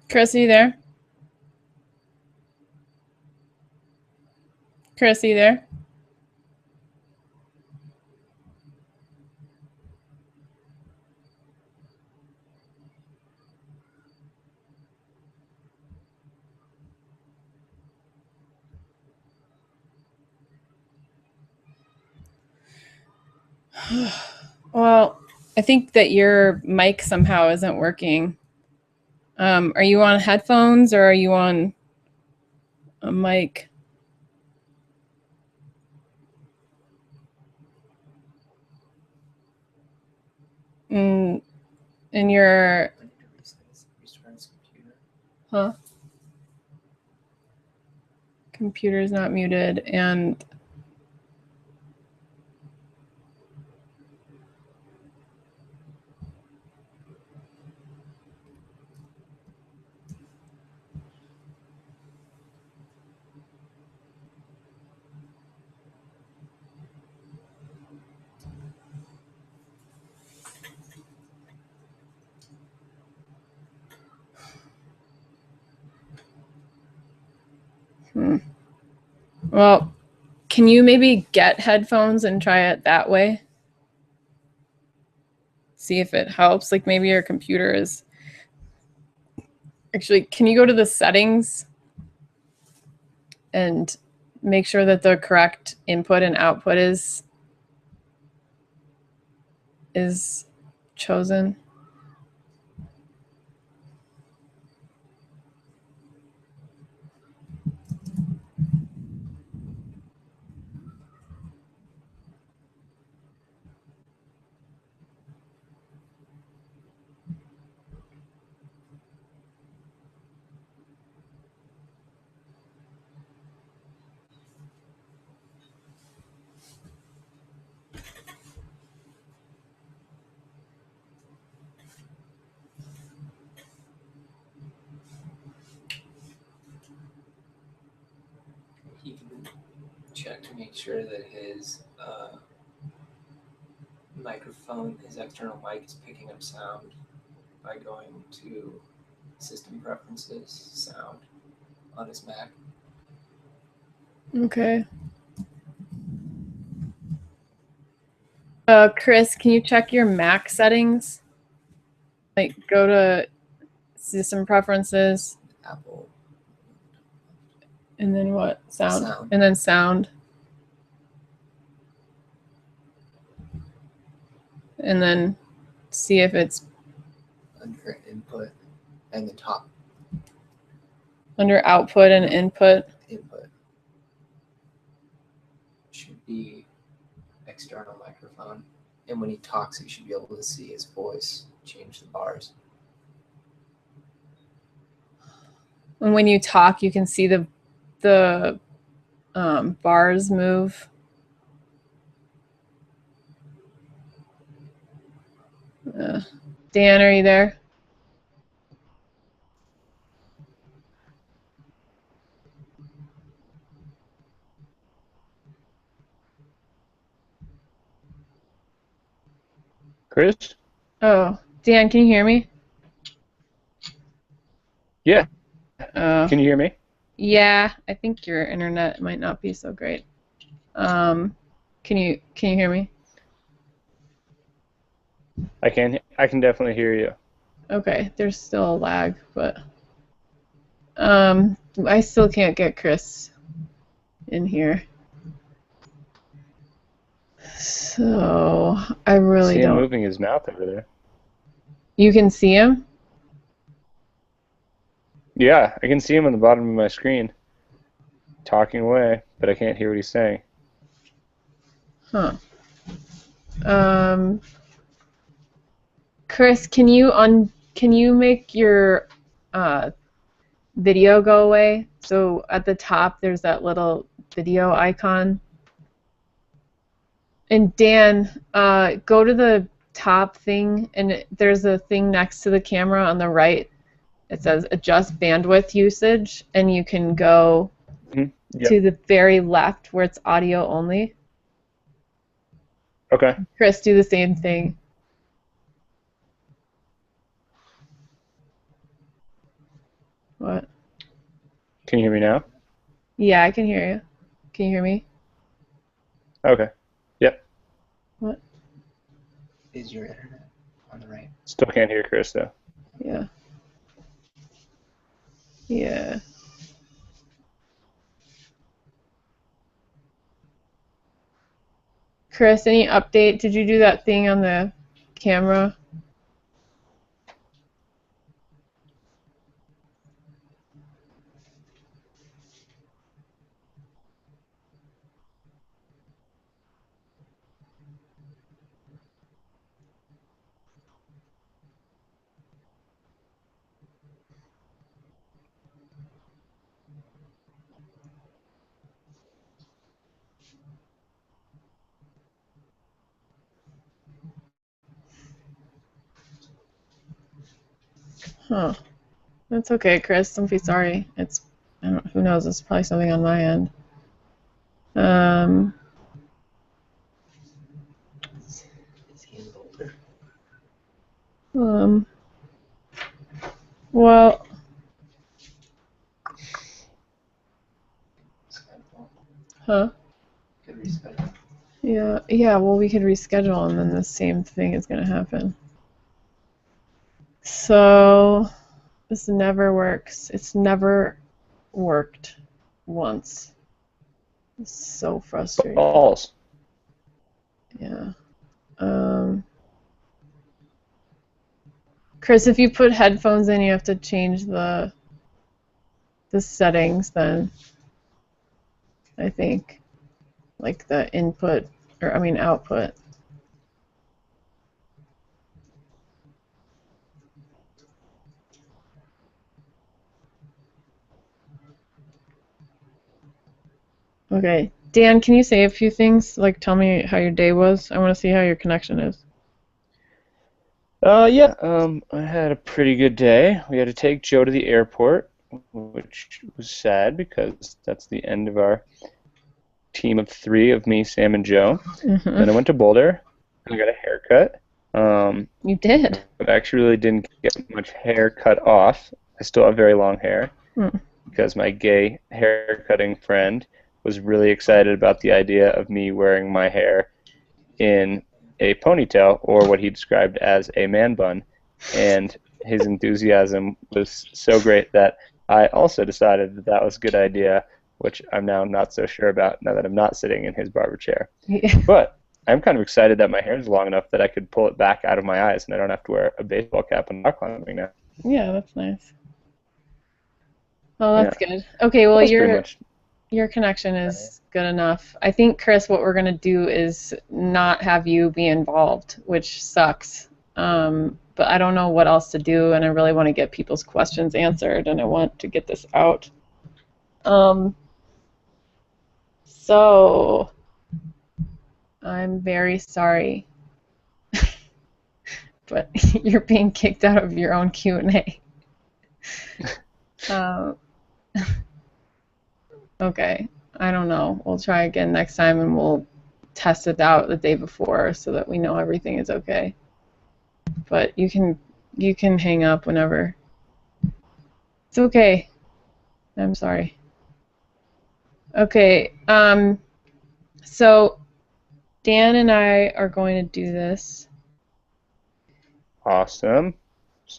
Chris, are you there? Chris, are you there? Well, I think that your mic somehow isn't working. Are you on headphones or are you on a mic? And your computer's not muted and well, can you maybe get headphones and try it that way? See if it helps. Like maybe your computer is actually, can you go to the settings and make sure that the correct input and output is chosen? He can check to make sure that his microphone, his external mic, is picking up sound by going to System Preferences, Sound on his Mac. Okay. Chris, can you check your Mac settings? Like go to System Preferences. Apple. And then what? Sound. Sound. And then sound. And then see if it's under input and the top. Under output and input. Input should be external microphone. And when he talks, you should be able to see his voice change the bars. And when you talk, you can see the bars move. Dan, are you there? Chris? Oh, Dan, can you hear me? Yeah. Can you hear me? Yeah, I think your internet might not be so great. Can you hear me? I can definitely hear you. Okay, there's still a lag, but I still can't get Chris in here. So I really see him don't. moving his mouth over there. You can see him? Yeah, I can see him on the bottom of my screen, talking away, but I can't hear what he's saying. Huh. Chris, can you make your video go away? So at the top there's that little video icon. And Dan, go to the top thing, and there's a thing next to the camera on the right. It says adjust bandwidth usage, and you can go Yep. to the very left where it's audio only. Okay. Chris, do the same thing. What? Can you hear me now? Yeah, I can hear you. Can you hear me? Okay. Yep. What? Is your internet on the right? Still can't hear Chris though. Yeah. Yeah. Chris, any update? Did you do that thing on the camera? Huh. That's okay, Chris. Don't be sorry. Who knows? It's probably something on my end. Is he in Boulder? Well, Schedule. huh? Could reschedule. Yeah, well, we could reschedule and then the same thing is going to happen. So, this never works. It's never worked once. It's so frustrating. Balls. Yeah. Chris, if you put headphones in, you have to change the settings then, I think. Like the input, or I mean output. Okay. Dan, can you say a few things? Like tell me how your day was? I want to see how your connection is. Yeah. I had a pretty good day. We had to take Joe to the airport, which was sad because that's the end of our team of 3 of me, Sam, and Joe. Then I went to Boulder and I got a haircut. You did? But I actually really didn't get much hair cut off. I still have very long hair because my gay haircutting friend was really excited about the idea of me wearing my hair in a ponytail, or what he described as a man bun, and his enthusiasm was so great that I also decided that that was a good idea, which I'm now not so sure about now that I'm not sitting in his barber chair. Yeah. But I'm kind of excited that my hair is long enough that I could pull it back out of my eyes and I don't have to wear a baseball cap when rock climbing now. Yeah, that's nice. Oh, that's Yeah. good. Okay, well, That's pretty much. your connection is good enough. I think, Chris, what we're going to do is not have you be involved, which sucks. But I don't know what else to do, and I really want to get people's questions answered, and I want to get this out. So, I'm very sorry, but you're being kicked out of your own Q&A. Okay, I don't know. We'll try again next time, and we'll test it out the day before so that we know everything is okay. But you can hang up whenever. It's okay. I'm sorry. Okay. So Dan and I are going to do this. Awesome.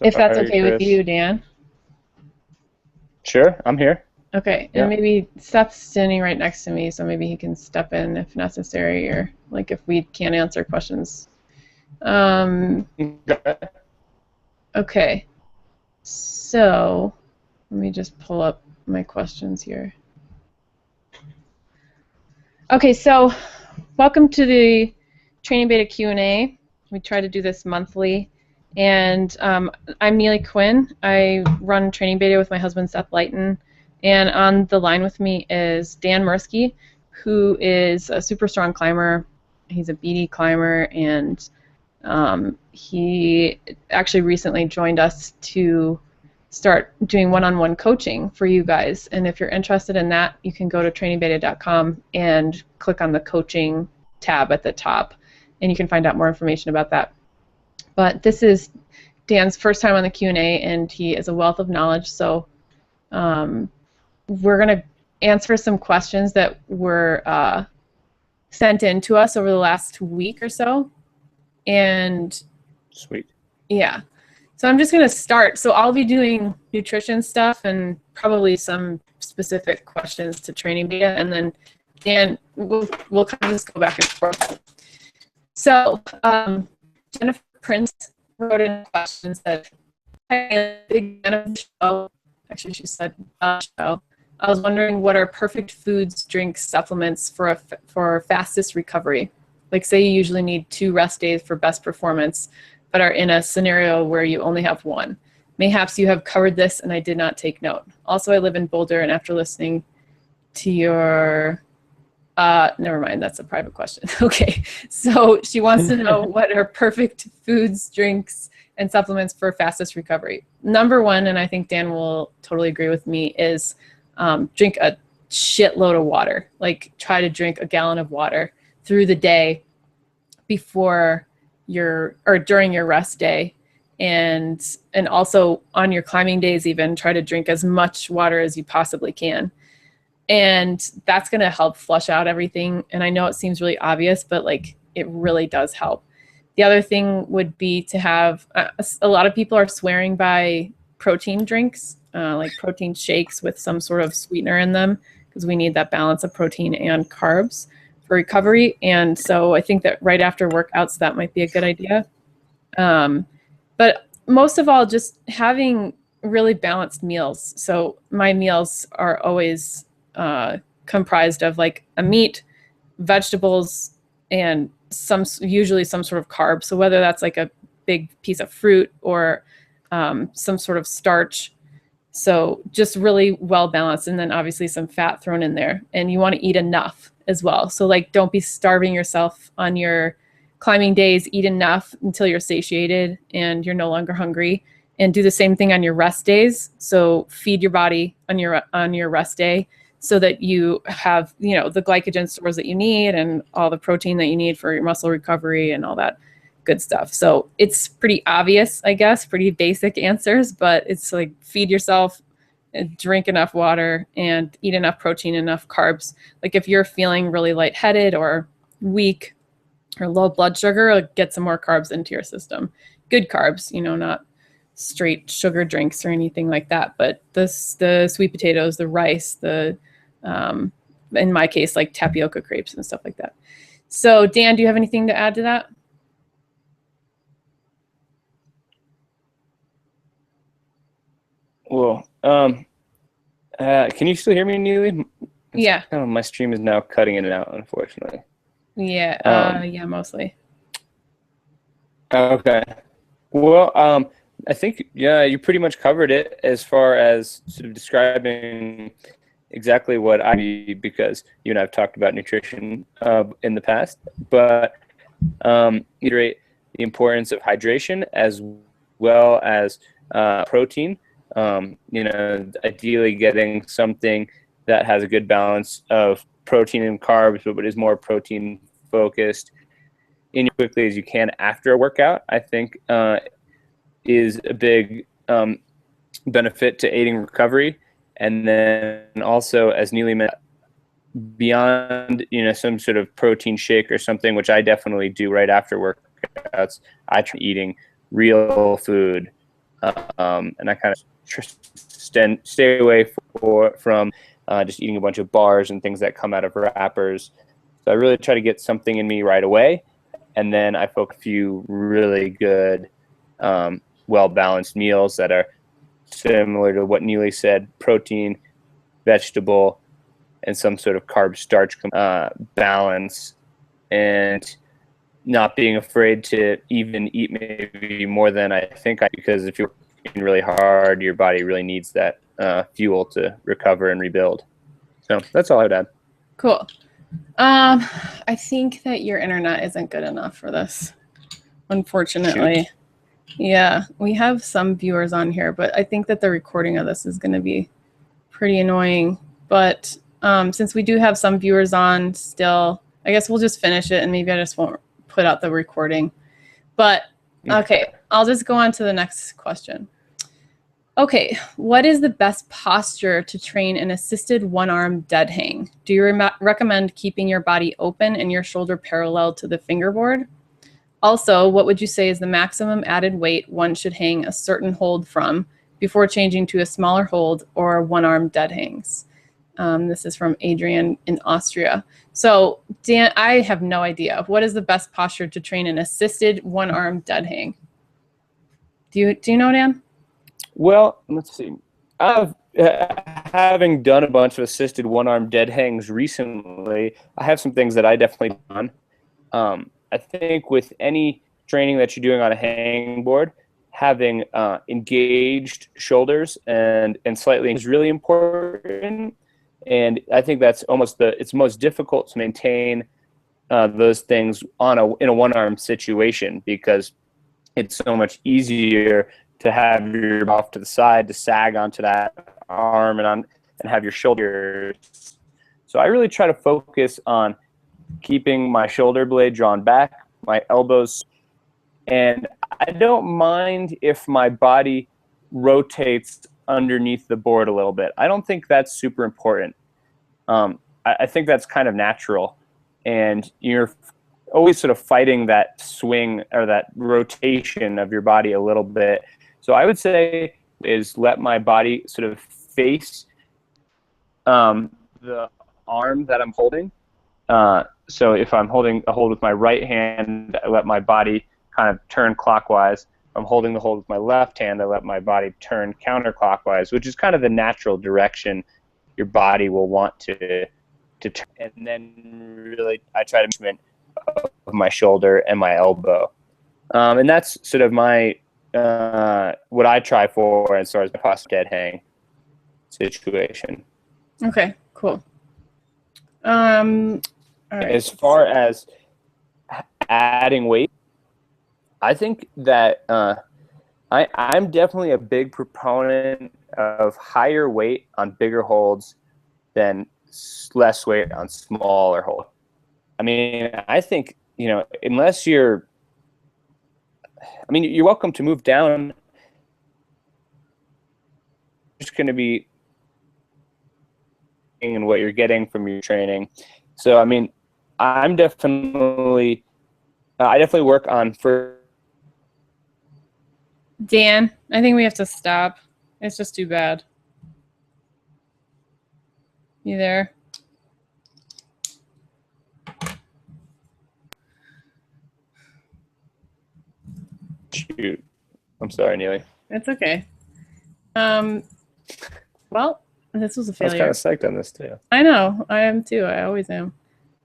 If that's Sorry, okay with Chris. you, Dan. Sure, I'm here. Okay, Yeah. and maybe Seth's standing right next to me, so maybe he can step in if necessary, or like if we can't answer questions. Okay, so let me just pull up my questions here. Okay, so welcome to the TrainingBeta Q&A. We try to do this monthly, and I'm Neely Quinn. I run TrainingBeta with my husband Seth Lighton, and on the line with me is Dan Mursky, who is a super strong climber. He's a BD climber, and he actually recently joined us to start doing one-on-one coaching for you guys. And if you're interested in that, you can go to trainingbeta.com and click on the coaching tab at the top, and you can find out more information about that. But this is Dan's first time on the Q&A, and he is a wealth of knowledge, so we're going to answer some questions that were sent in to us over the last week or so. And sweet. Yeah. So I'm just going to start. So I'll be doing nutrition stuff and probably some specific questions to TrainingBeta, and then Dan, we'll kind of just go back and forth. So Jennifer Prince wrote in questions that I'm a big fan of the show. Actually, she said show. I was wondering what are perfect foods, drinks, supplements for fastest recovery. Like, say you usually need 2 rest days for best performance, but are in a scenario where you only have 1. Mayhaps you have covered this and I did not take note. Also, I live in Boulder, and after listening to your, never mind, that's a private question. Okay, so she wants to know what are perfect foods, drinks, and supplements for fastest recovery. Number 1, and I think Dan will totally agree with me, is drink a shitload of water. Like, try to drink a gallon of water through the day before during your rest day, and also on your climbing days. Even try to drink as much water as you possibly can, and that's going to help flush out everything. And I know it seems really obvious, but like, it really does help. The other thing would be to have a lot of people are swearing by protein drinks, like protein shakes with some sort of sweetener in them, because we need that balance of protein and carbs for recovery. And so I think that right after workouts, that might be a good idea. But most of all, just having really balanced meals. So my meals are always comprised of like a meat, vegetables, and usually some sort of carb. So whether that's like a big piece of fruit or some sort of starch. So just really well balanced, and then obviously some fat thrown in there. And you want to eat enough as well. So like, don't be starving yourself on your climbing days. Eat enough until you're satiated and you're no longer hungry. And do the same thing on your rest days. So feed your body on your rest day, so that you have, the glycogen stores that you need and all the protein that you need for your muscle recovery and all that good stuff. So it's pretty obvious, I guess, pretty basic answers, but it's like, feed yourself, drink enough water, and eat enough protein, enough carbs. Like, if you're feeling really lightheaded or weak or low blood sugar, like, get some more carbs into your system. Good carbs, not straight sugar drinks or anything like that, but the sweet potatoes, the rice, in my case, like tapioca crepes and stuff like that. So Dan, do you have anything to add to that? Well, can you still hear me, Neely? Yeah. My stream is now cutting in and out, unfortunately. Yeah. Yeah, mostly. Okay. Well, I think, you pretty much covered it as far as sort of describing exactly what I do, because you and I have talked about nutrition in the past, but reiterate the importance of hydration as well as protein. Ideally getting something that has a good balance of protein and carbs, but is more protein focused in as quickly as you can after a workout, I think is a big benefit to aiding recovery. And then also, as Neely mentioned, beyond some sort of protein shake or something, which I definitely do right after workouts, I try eating real food, and I kind of stay away from just eating a bunch of bars and things that come out of wrappers. So I really try to get something in me right away, and then I focus a few really good, well-balanced meals that are similar to what Neely said: protein, vegetable, and some sort of carb starch balance, and not being afraid to even eat maybe more than I think because if you're working really hard, your body really needs that fuel to recover and rebuild. So that's all I would add. Cool. I think that your internet isn't good enough for this, unfortunately. Shoot. Yeah, we have some viewers on here, but I think that the recording of this is going to be pretty annoying. But since we do have some viewers on still, I guess we'll just finish it, and maybe I just won't put out the recording. But okay, I'll just go on to the next question. Okay, what is the best posture to train an assisted one-arm dead hang? Do you recommend keeping your body open and your shoulder parallel to the fingerboard? Also, what would you say is the maximum added weight one should hang a certain hold from before changing to a smaller hold or one-arm dead hangs? This is from Adrian in Austria. So, Dan, I have no idea. What is the best posture to train an assisted one-arm dead hang? Do you know, Dan? Well, let's see. Having done a bunch of assisted one-arm dead hangs recently, I have some things that I definitely done. I think with any training that you're doing on a hang board, having engaged shoulders and slightly is really important. And I think that's it's most difficult to maintain those things in a one-arm situation, because it's so much easier to have your off to the side to sag onto that arm and have your shoulders. So I really try to focus on keeping my shoulder blade drawn back, my elbows, and I don't mind if my body rotates underneath the board a little bit. I don't think that's super important. I think that's kind of natural, and you're always sort of fighting that swing or that rotation of your body a little bit. So I would say is let my body sort of face the arm that I'm holding. So if I'm holding a hold with my right hand, I let my body kind of turn clockwise. If I'm holding the hold with my left hand, I let my body turn counterclockwise, which is kind of the natural direction your body will want to turn. And then really I try to movement of my shoulder and my elbow. And that's sort of my what I try for as far as the posture dead hang situation. Okay, cool. All right. As far as adding weight, I think that I'm definitely a big proponent of higher weight on bigger holds than less weight on smaller holds. I mean, I think, unless you're welcome to move down. It's going to be in what you're getting from your training. So, I definitely work on Dan, I think we have to stop. It's just too bad. You there? Shoot. I'm sorry, Neely. It's okay. Well, this was a failure. I was kind of psyched on this too. I know. I am too. I always am.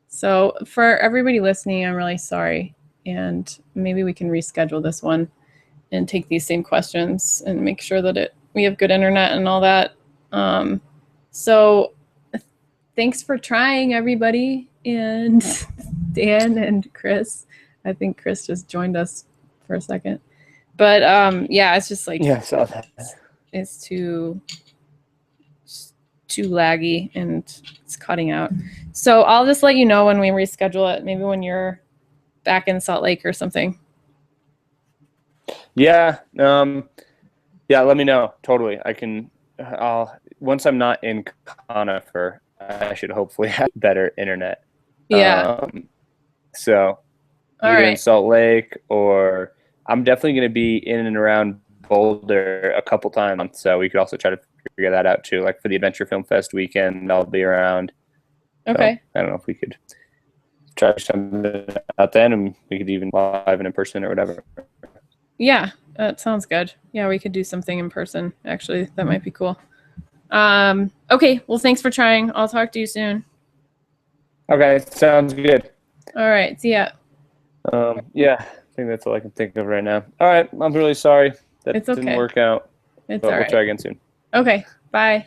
So for everybody listening, I'm really sorry. And maybe we can reschedule this one and take these same questions and make sure that we have good internet and all that. So thanks for trying, everybody. And Dan and Chris. I think Chris just joined us for a second. But yeah, it's just like, yeah, I saw that. It's too laggy and it's cutting out. So I'll just let you know when we reschedule it, maybe when you're back in Salt Lake or something. Yeah. Yeah, let me know. Totally. Once I'm not in Conifer, I should hopefully have better internet. Yeah. So all either right. in Salt Lake, or I'm definitely going to be in and around Boulder a couple times. So we could also try to figure that out too. Like for the Adventure Film Fest weekend, I'll be around. Okay. So I don't know if we could try something out then, and we could even live and in person or whatever. Yeah, that sounds good. Yeah, we could do something in person. Actually, that might be cool. Okay. Well, thanks for trying. I'll talk to you soon. Okay, sounds good. All right. See ya. Yeah, I think that's all I can think of right now. All right, I'm really sorry that It's okay. didn't work out. It's But all we'll right. try again soon. Okay. Bye.